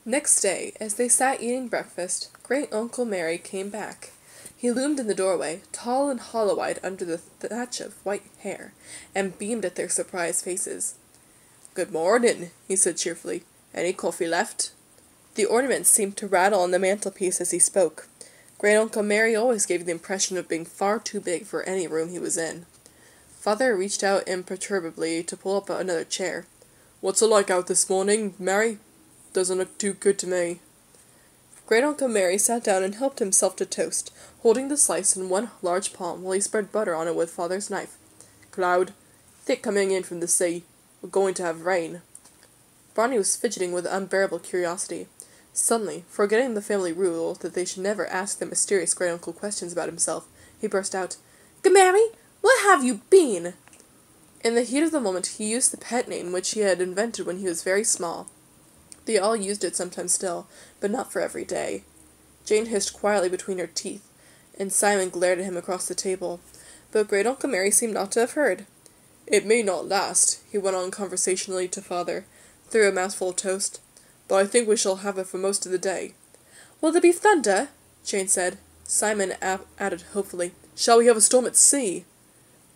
Next day, as they sat eating breakfast, Great-Uncle Mary came back. He loomed in the doorway, tall and hollow-eyed under the thatch of white hair, and beamed at their surprised faces. "Good morning," he said cheerfully. "Any coffee left?" The ornaments seemed to rattle on the mantelpiece as he spoke. Great-Uncle Mary always gave the impression of being far too big for any room he was in. Father reached out imperturbably to pull up another chair. "What's it like out this morning, Mary? Doesn't look too good to me." Great-Uncle Mary sat down and helped himself to toast, holding the slice in one large palm while he spread butter on it with Father's knife. "Cloud. Thick coming in from the sea. We're going to have rain." Barney was fidgeting with unbearable curiosity. Suddenly, forgetting the family rule that they should never ask their mysterious great-uncle questions about himself, he burst out, "Good Mary, where have you been?" In the heat of the moment he used the pet name which he had invented when he was very small. They all used it sometimes still, but not for every day. Jane hissed quietly between her teeth, and Simon glared at him across the table, but Great-Uncle Mary seemed not to have heard. "It may not last," he went on conversationally to Father, through a mouthful of toast, "but I think we shall have it for most of the day." "Will there be thunder?" Jane said. Simon added hopefully, "Shall we have a storm at sea?"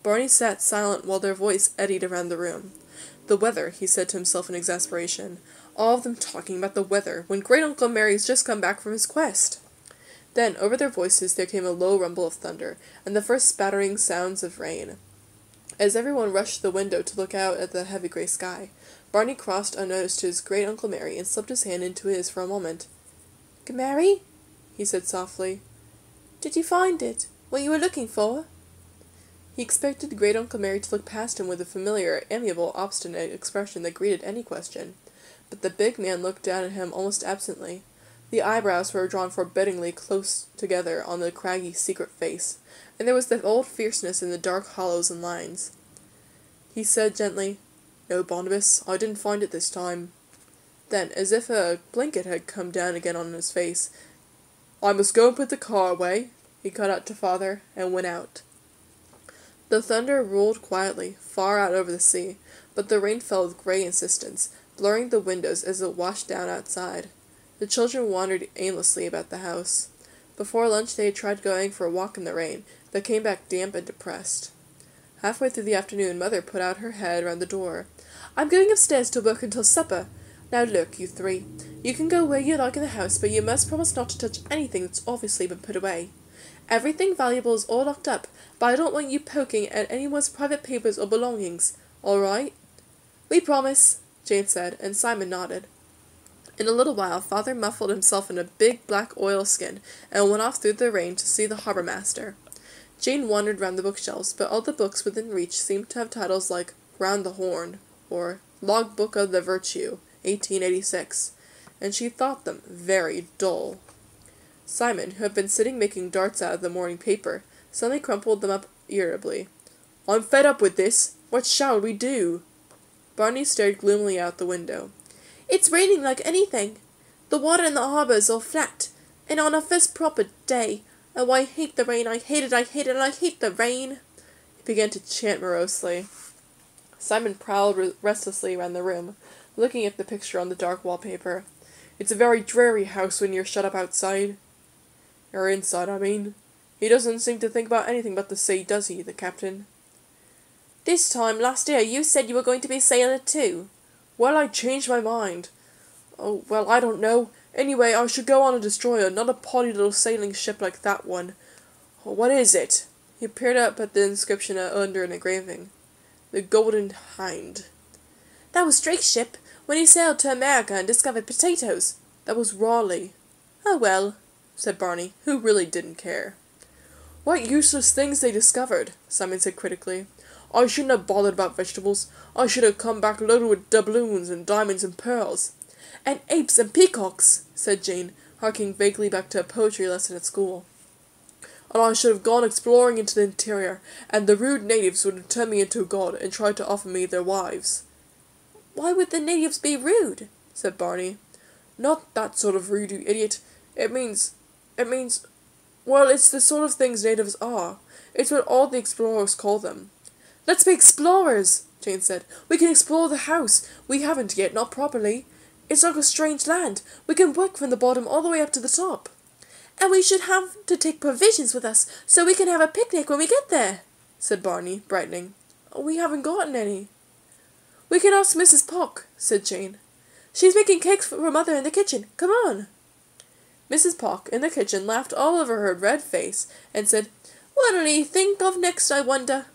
Barney sat silent while their voice eddied around the room. The weather, he said to himself in exasperation. All of them talking about the weather, when Great-Uncle Mary's just come back from his quest. Then, over their voices, there came a low rumble of thunder, and the first spattering sounds of rain. As everyone rushed to the window to look out at the heavy grey sky, Barney crossed unnoticed to his Great-Uncle Mary and slipped his hand into his for a moment. "Good Mary?" he said softly. "Did you find it? What you were looking for?" He expected Great-Uncle Mary to look past him with the familiar, amiable, obstinate expression that greeted any question. But the big man looked down at him almost absently. The eyebrows were drawn forbiddingly close together on the craggy, secret face, and there was the old fierceness in the dark hollows and lines. He said gently, "No, Barnabas, I didn't find it this time." Then, as if a blanket had come down again on his face, "I must go and put the car away," he called out to Father, and went out. The thunder rolled quietly, far out over the sea, but the rain fell with grey insistence, blurring the windows as it washed down outside. The children wandered aimlessly about the house. Before lunch they had tried going for a walk in the rain, but came back damp and depressed. Halfway through the afternoon Mother put out her head round the door. "I'm going upstairs to work until supper. Now look, you three. You can go where you like in the house, but you must promise not to touch anything that's obviously been put away. Everything valuable is all locked up, but I don't want you poking at anyone's private papers or belongings. All right?" "We promise," Jane said, and Simon nodded. In a little while Father muffled himself in a big black oilskin and went off through the rain to see the harbour master. Jane wandered round the bookshelves, but all the books within reach seemed to have titles like "Round the Horn" or "Log Book of the Virtue, 1886, and she thought them very dull. Simon, who had been sitting making darts out of the morning paper, suddenly crumpled them up irritably. "I'm fed up with this. What shall we do?" Barney stared gloomily out the window. "It's raining like anything. The water in the harbour is all flat, and on our first proper day. Oh, I hate the rain, I hate it, I hate it, I hate the rain." He began to chant morosely. Simon prowled restlessly around the room, looking at the picture on the dark wallpaper. "It's a very dreary house when you're shut up outside. Or inside, I mean. He doesn't seem to think about anything but the sea, does he, the captain?" "This time last year you said you were going to be a sailor too." "Well, I changed my mind." "Oh, well, I don't know. Anyway, I should go on a destroyer, not a potty little sailing ship like that one. Oh, what is it?" He peered up at the inscription under an engraving. "The Golden Hind." "That was Drake's ship, when he sailed to America and discovered potatoes." "That was Raleigh." "Oh, well," said Barney, who really didn't care. "What useless things they discovered," Simon said critically. "I shouldn't have bothered about vegetables. I should have come back loaded with doubloons and diamonds and pearls." "And apes and peacocks," said Jane, harking vaguely back to a poetry lesson at school. "And I should have gone exploring into the interior, and the rude natives would have turned me into a god and tried to offer me their wives." "Why would the natives be rude?" said Barney. "Not that sort of rude, you idiot. It means, well, it's the sort of things natives are. It's what all the explorers call them." "Let's be explorers," Jane said. "We can explore the house. We haven't yet, not properly. It's like a strange land. We can work from the bottom all the way up to the top. And we should have to take provisions with us so we can have a picnic when we get there, said Barney, brightening. We haven't gotten any. We can ask Mrs. Pock, said Jane. She's making cakes for Mother in the kitchen. Come on. Mrs. Pock, in the kitchen, laughed all over her red face and said, What'll he think of next, I wonder?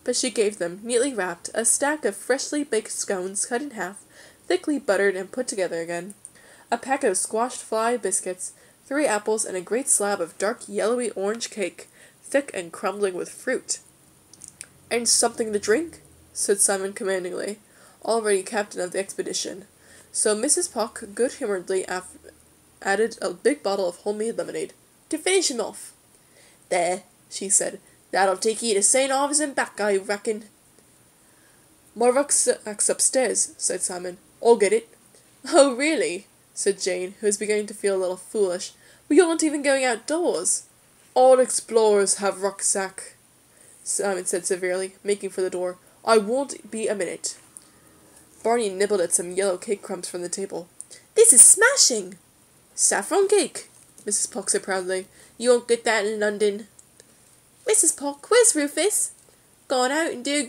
But she gave them, neatly wrapped, a stack of freshly baked scones cut in half, thickly buttered and put together again, a packet of squashed fly biscuits, 3 apples, and a great slab of dark yellowy orange cake, thick and crumbling with fruit. And something to drink? Said Simon commandingly, already captain of the expedition. So Mrs. Pock good-humouredly added a big bottle of homemade lemonade, to finish him off. There, she said, that'll take ye to St. Ives and back, I reckon. My rucksack's upstairs, said Simon. I'll get it. Oh, really? Said Jane, who was beginning to feel a little foolish. We aren't even going outdoors. All explorers have rucksack, Simon said severely, making for the door. I won't be a minute. Barney nibbled at some yellow cake crumbs from the table. This is smashing! Saffron cake, Mrs. Pock said proudly. You won't get that in London. Mrs. Pock, where's Rufus? Gone out and do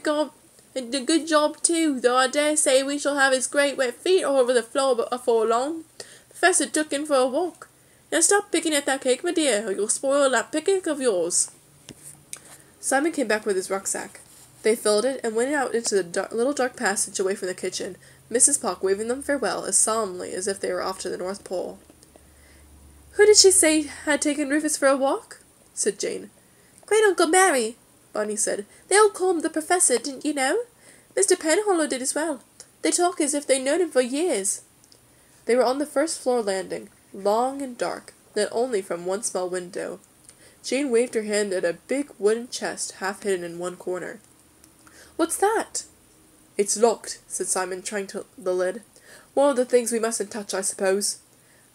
a good job too, though I dare say we shall have his great wet feet all over the floor afore long. Professor took him for a walk. Now stop picking at that cake, my dear, or you'll spoil that picnic of yours. Simon came back with his rucksack. They filled it and went out into the little dark passage away from the kitchen, Mrs. Pock waving them farewell as solemnly as if they were off to the North Pole. Who did she say had taken Rufus for a walk? Said Jane. Great-Uncle Mary, Barney said. They all call him the Professor, didn't you know? Mr. Penhallow did as well. They talk as if they'd known him for years. They were on the first-floor landing, long and dark, lit only from one small window. Jane waved her hand at a big wooden chest half hidden in one corner. What's that? It's locked, said Simon, trying the lid. One of the things we mustn't touch, I suppose.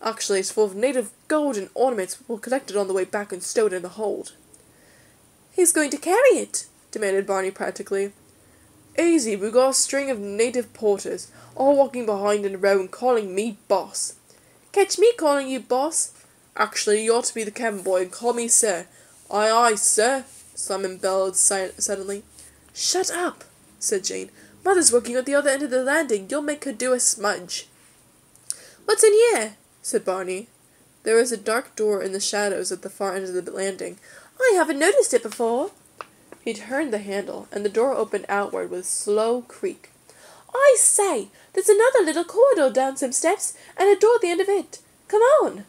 Actually, it's full of native gold and ornaments we'll collect it on the way back and stow it in the hold. Who's going to carry it? Demanded Barney practically. Easy, we got a string of native porters, all walking behind in a row and calling me boss. Catch me calling you boss. Actually, you ought to be the cabin boy and call me sir. Aye, aye, sir, Simon bellowed suddenly. Shut up, said Jane. Mother's working at the other end of the landing. You'll make her do a smudge. What's in here? Said Barney. There was a dark door in the shadows at the far end of the landing. I haven't noticed it before. He turned the handle, and the door opened outward with a slow creak. I say, there's another little corridor down some steps, and a door at the end of it. Come on.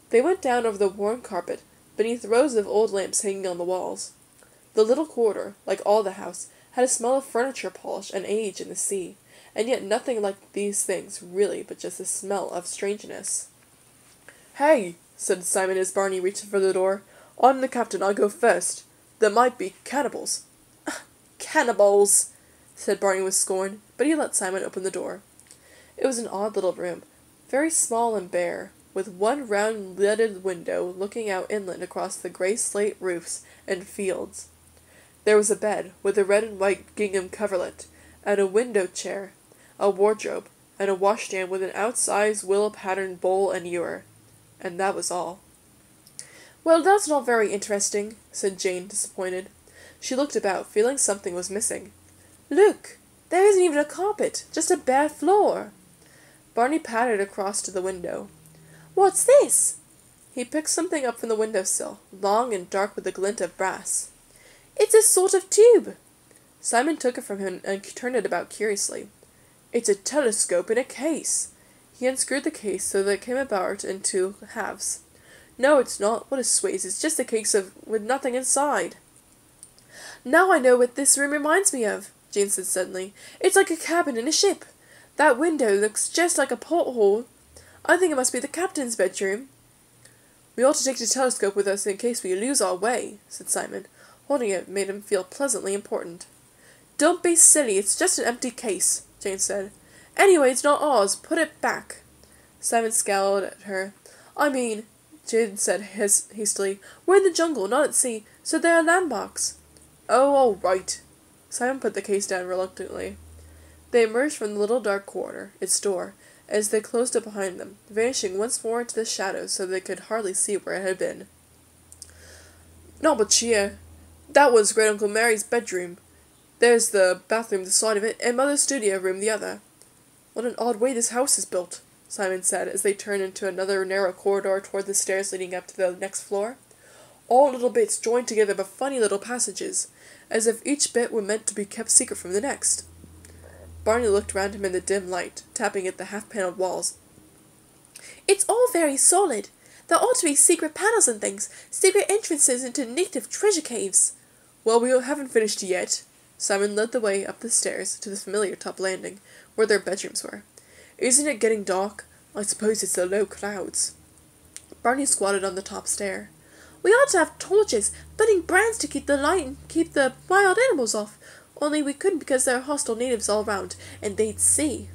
They went down over the worn carpet, beneath rows of old lamps hanging on the walls. The little corridor, like all the house, had a smell of furniture polish and age in the sea, and yet nothing like these things, really, but just a smell of strangeness. Hey, said Simon as Barney reached for the door. I'm the captain, I'll go first. There might be cannibals. Cannibals, said Barney with scorn, but he let Simon open the door. It was an odd little room, very small and bare, with one round leaded window looking out inland across the grey slate roofs and fields. There was a bed, with a red and white gingham coverlet, and a window chair, a wardrobe, and a washstand with an outsized willow-patterned bowl and ewer. And that was all. Well, that's not very interesting, said Jane, disappointed. She looked about, feeling something was missing. Look! There isn't even a carpet, just a bare floor. Barney pattered across to the window. What's this? He picked something up from the windowsill, long and dark with a glint of brass. It's a sort of tube. Simon took it from him and turned it about curiously. It's a telescope in a case. He unscrewed the case so that it came about in 2 halves. No, it's not. What a swayze. It's just a case with nothing inside. Now I know what this room reminds me of, Jane said suddenly. It's like a cabin in a ship. That window looks just like a porthole. I think it must be the captain's bedroom. We ought to take the telescope with us in case we lose our way, said Simon. Holding it made him feel pleasantly important. Don't be silly. It's just an empty case, Jane said. Anyway, it's not ours. Put it back. Simon scowled at her. I mean, Jane said hastily, we're in the jungle, not at sea, so there are landmarks. Oh, all right. Simon put the case down reluctantly. They emerged from the little dark corridor, its door, as they closed it behind them, vanishing once more into the shadows so they could hardly see where it had been. "Not much here. That was Great Uncle Mary's bedroom. There's the bathroom the side of it, and Mother's studio room the other. What an odd way this house is built," Simon said, as they turned into another narrow corridor toward the stairs leading up to the next floor. "All little bits joined together by funny little passages, as if each bit were meant to be kept secret from the next." Barney looked round him in the dim light, tapping at the half-panelled walls. "It's all very solid. There ought to be secret panels and things, secret entrances into native treasure caves." "Well, we haven't finished yet." Simon led the way up the stairs to the familiar top landing, where their bedrooms were. "Isn't it getting dark? I suppose it's the low clouds." Barney squatted on the top stair. "We ought to have torches, burning brands to keep the light and keep the wild animals off. Only we couldn't because there are hostile natives all round, and they'd see."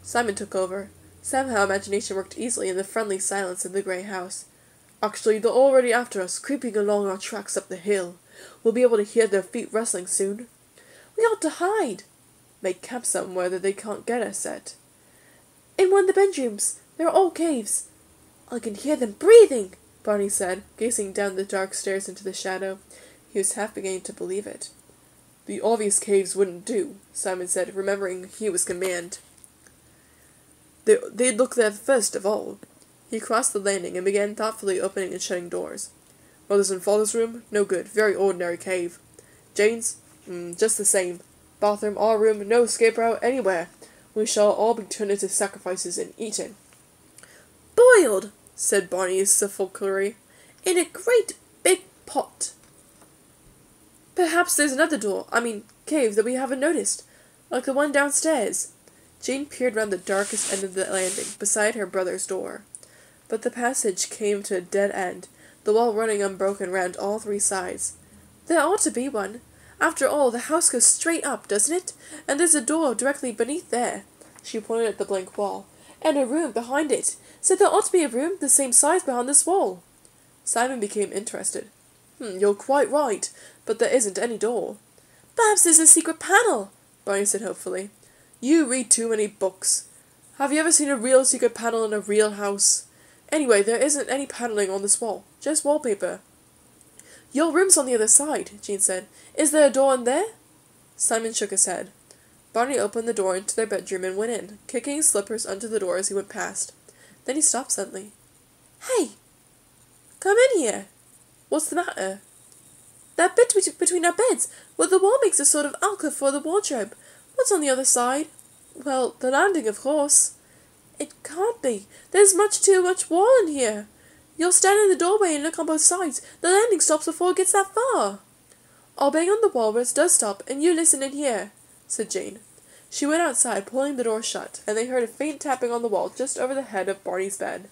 Simon took over. Somehow imagination worked easily in the friendly silence of the grey house. "Actually, they're already after us, creeping along our tracks up the hill. We'll be able to hear their feet rustling soon." "We ought to hide." "Make camp somewhere that they can't get us at." "In one of the bedrooms. They're all caves." "I can hear them breathing," Barney said, gazing down the dark stairs into the shadow. He was half beginning to believe it. "The obvious caves wouldn't do," Simon said, remembering he was command. They'd look there first of all." He crossed the landing and began thoughtfully opening and shutting doors. "Mother's and Father's room? No good. Very ordinary cave. Jane's? Just the same. Bathroom, our room, no escape route anywhere. We shall all be turned into sacrifices and eaten." "Boiled," said Barney sepulchrally, "in a great big pot." "Perhaps there's another door, cave that we haven't noticed, like the one downstairs." Jane peered round the darkest end of the landing, beside her brother's door. But the passage came to a dead end, the wall running unbroken round all three sides. "There ought to be one. After all, the house goes straight up, doesn't it? And there's a door directly beneath there." She pointed at the blank wall. "And a room behind it. So there ought to be a room the same size behind this wall." Simon became interested. "You're quite right, but there isn't any door." "Perhaps there's a secret panel," Barney said hopefully. "You read too many books. Have you ever seen a real secret panel in a real house? Anyway, there isn't any paneling on this wall, just wallpaper." "Your room's on the other side," Jean said. "Is there a door in there?" Simon shook his head. Barney opened the door into their bedroom and went in, kicking his slippers under the door as he went past. Then he stopped suddenly. "Hey! Come in here." "What's the matter?" "That bit between our beds, where the wall makes a sort of alcove for the wardrobe. What's on the other side?" "Well, the landing, of course." "It can't be. There's much too much wall in here. You'll stand in the doorway and look on both sides. The landing stops before it gets that far." "I'll bang on the wall where it does stop, and you listen in here," said Jane. She went outside, pulling the door shut, and they heard a faint tapping on the wall just over the head of Barney's bed.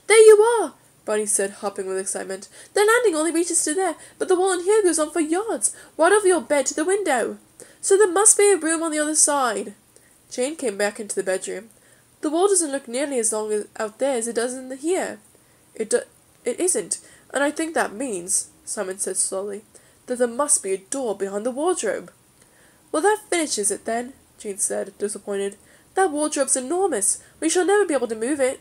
"There you are!" Barney said, hopping with excitement. "The landing only reaches to there, but the wall in here goes on for yards, right over your bed to the window. So there must be a room on the other side." Jane came back into the bedroom. "The wall doesn't look nearly as long out there as it does in here." It isn't, and I think that means," Simon said slowly, "that there must be a door behind the wardrobe." "Well, that finishes it then," Jane said, disappointed. "That wardrobe's enormous. We shall never be able to move it."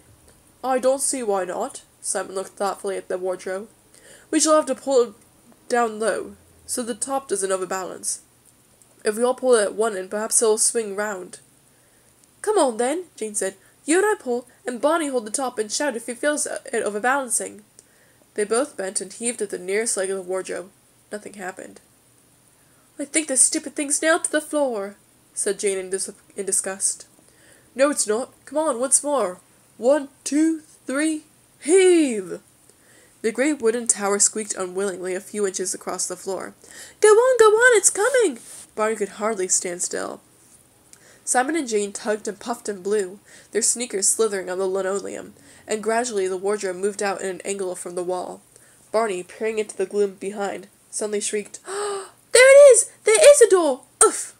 "I don't see why not." Simon looked thoughtfully at the wardrobe. "We shall have to pull it down low, so the top doesn't overbalance. If we all pull it at one end, perhaps it'll swing round." "Come on, then," Jane said. "You and I pull, and Barney hold the top and shout if he feels it overbalancing." They both bent and heaved at the nearest leg of the wardrobe. Nothing happened. "I think the stupid thing's nailed to the floor," said Jane in disgust. "No, it's not. Come on, once more. 1, 2, 3, heave!" The great wooden tower squeaked unwillingly a few inches across the floor. Go on, it's coming!" Barney could hardly stand still. Simon and Jane tugged and puffed and blew, their sneakers slithering on the linoleum, and gradually the wardrobe moved out in an angle from the wall. Barney, peering into the gloom behind, suddenly shrieked, "Oh, there it is! There is a door! Oof!"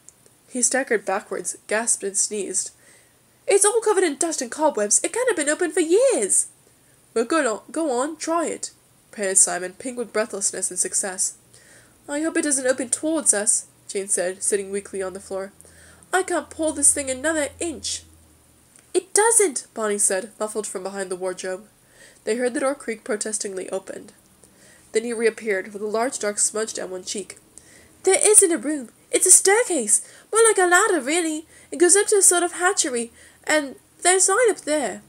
He staggered backwards, gasped and sneezed. "It's all covered in dust and cobwebs. It can't have been open for years." "Well, go on, try it," panted Simon, pink with breathlessness and success. "I hope it doesn't open towards us," Jane said, sitting weakly on the floor. "I can't pull this thing another inch." It doesn't, Bonnie said, muffled from behind the wardrobe. They heard the door creak protestingly opened. Then he reappeared, with a large dark smudge down one cheek. There isn't a room. It's a staircase. More like a ladder, really. It goes up to a sort of hatchery, and there's light up there.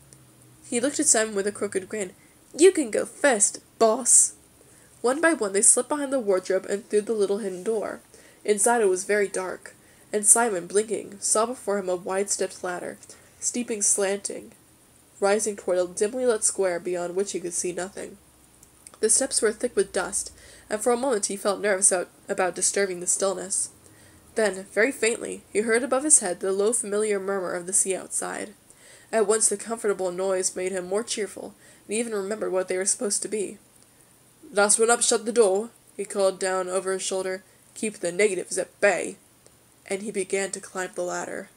He looked at Simon with a crooked grin. You can go first, boss. One by one they slipped behind the wardrobe and through the little hidden door. Inside it was very dark, and Simon, blinking, saw before him a wide-stepped ladder, steeping slanting, rising toward a dimly lit square beyond which he could see nothing. The steps were thick with dust, and for a moment he felt nervous about disturbing the stillness. Then, very faintly, he heard above his head the low familiar murmur of the sea outside. At once the comfortable noise made him more cheerful, and he even remembered what they were supposed to be. Last one up, shut the door, he called down over his shoulder. Keep the negatives at bay. And he began to climb the ladder.